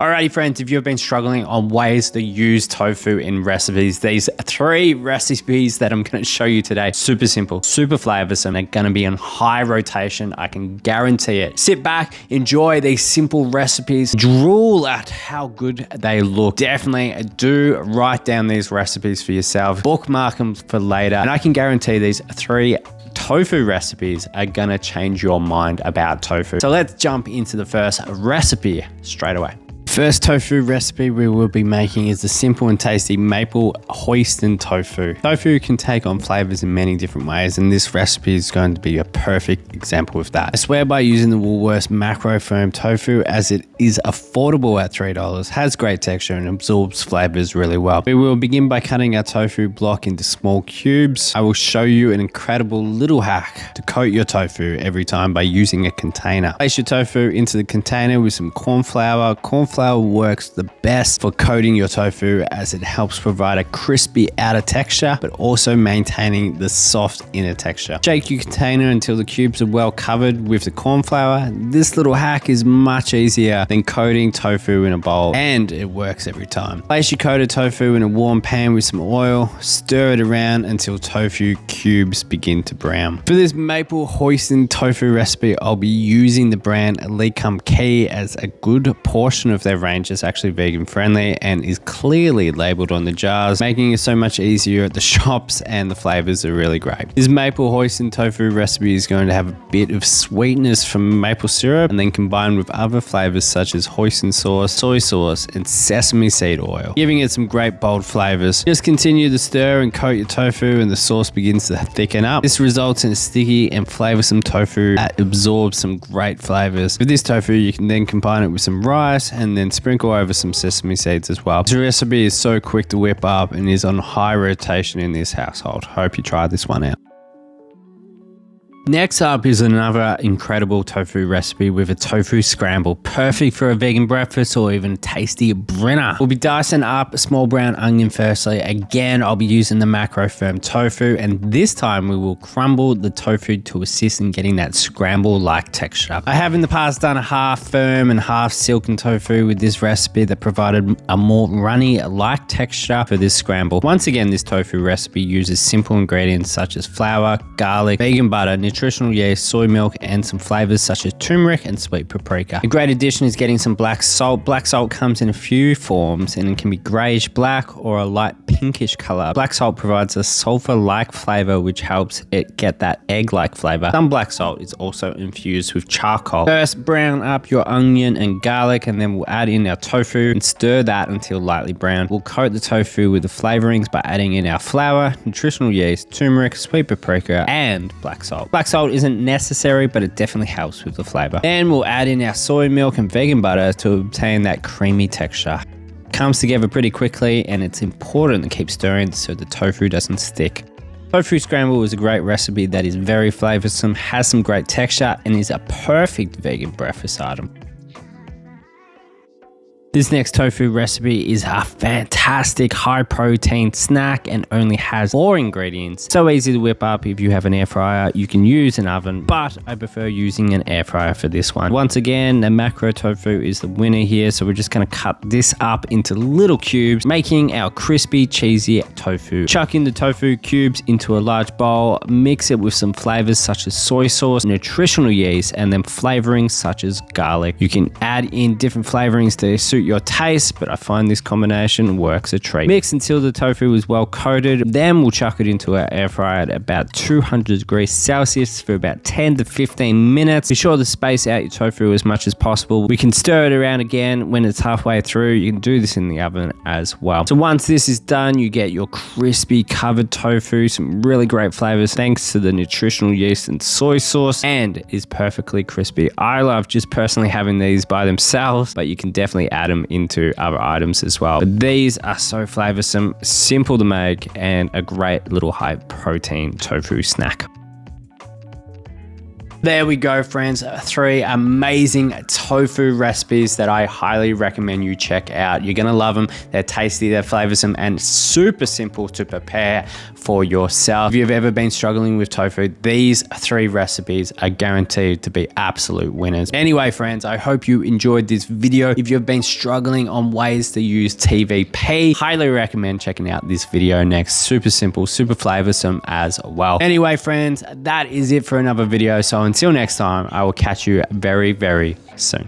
Alrighty friends, if you've been struggling on ways to use tofu in recipes, these 3 recipes that I'm going to show you today, super simple, super flavorsome, they're going to be on high rotation, I can guarantee it. Sit back, enjoy these simple recipes, drool at how good they look. Definitely do write down these recipes for yourself, bookmark them for later, and I can guarantee these 3 tofu recipes are gonna change your mind about tofu. So let's jump into the first recipe straight away. First tofu recipe we will be making is the simple and tasty maple Hoisin tofu. Tofu can take on flavors in many different ways, and this recipe is going to be a perfect example of that. I swear by using the Woolworths macro firm tofu, as it is affordable at $3, has great texture and absorbs flavors really well. We will begin by cutting our tofu block into small cubes. I will show you an incredible little hack to coat your tofu every time by using a container. Place your tofu into the container with some corn flour. Corn flour works the best for coating your tofu as it helps provide a crispy outer texture but also maintaining the soft inner texture. Shake your container until the cubes are well covered with the corn flour. This little hack is much easier than coating tofu in a bowl, and it works every time. Place your coated tofu in a warm pan with some oil, stir it around until tofu cubes begin to brown. For this maple Hoisin tofu recipe, I'll be using the brand Lee Kum Kee, as a good portion of their range is actually vegan friendly and is clearly labeled on the jars, making it so much easier at the shops, and the flavors are really great. This maple Hoisin tofu recipe is going to have a bit of sweetness from maple syrup, and then combined with other flavors such as hoisin sauce, soy sauce, and sesame seed oil, giving it some great bold flavors. Just continue to stir and coat your tofu, and the sauce begins to thicken up. This results in a sticky and flavorsome tofu that absorbs some great flavors. With this tofu, you can then combine it with some rice and then sprinkle over some sesame seeds as well. This recipe is so quick to whip up and is on high rotation in this household. Hope you try this one out. Next up is another incredible tofu recipe with a tofu scramble, perfect for a vegan breakfast or even tasty dinner. We'll be dicing up a small brown onion firstly. Again, I'll be using the macro firm tofu, and this time we will crumble the tofu to assist in getting that scramble-like texture. I have in the past done a half firm and half silken tofu with this recipe that provided a more runny-like texture for this scramble. Once again, this tofu recipe uses simple ingredients such as flour, garlic, vegan butter, nutritional yeast, soy milk, and some flavors such as turmeric and sweet paprika. A great addition is getting some black salt. Black salt comes in a few forms, and it can be grayish black or a light pinkish color. Black salt provides a sulfur-like flavor which helps it get that egg-like flavor. Some black salt is also infused with charcoal. First, brown up your onion and garlic, and then we'll add in our tofu and stir that until lightly brown. We'll coat the tofu with the flavorings by adding in our flour, nutritional yeast, turmeric, sweet paprika, and black salt. Black salt isn't necessary, but it definitely helps with the flavor. Then we'll add in our soy milk and vegan butter to obtain that creamy texture. It comes together pretty quickly, and it's important to keep stirring so the tofu doesn't stick. Tofu Scramble is a great recipe that is very flavorsome, has some great texture, and is a perfect vegan breakfast item. This next tofu recipe is a fantastic high protein snack and only has 4 ingredients. So easy to whip up. If you have an air fryer, you can use an oven, but I prefer using an air fryer for this one. Once again, the macro tofu is the winner here, so we're just going to cut this up into little cubes, making our crispy, cheesy tofu. Chuck in the tofu cubes into a large bowl, mix it with some flavors such as soy sauce, nutritional yeast, and then flavorings such as garlic. You can add in different flavorings to suit your taste, but I find this combination works a treat. Mix until the tofu is well coated, then we'll chuck it into our air fryer at about 200 degrees Celsius for about 10 to 15 minutes. Be sure to space out your tofu as much as possible. We can stir it around again when it's halfway through. You can do this in the oven as well. So once this is done, you get your crispy covered tofu, some really great flavors thanks to the nutritional yeast and soy sauce, and is perfectly crispy. I love just personally having these by themselves, but you can definitely add them into other items as well. But these are so flavorsome, simple to make, and a great little high protein tofu snack. There we go, friends. 3 amazing tofu recipes that I highly recommend you check out. You're gonna love them. They're tasty, they're flavorsome, and super simple to prepare for yourself. If you've ever been struggling with tofu, these 3 recipes are guaranteed to be absolute winners. Anyway, friends, I hope you enjoyed this video. If you've been struggling on ways to use TVP, highly recommend checking out this video next. Super simple, super flavorsome as well. Anyway, friends, that is it for another video. So until next time, I will catch you very, very soon.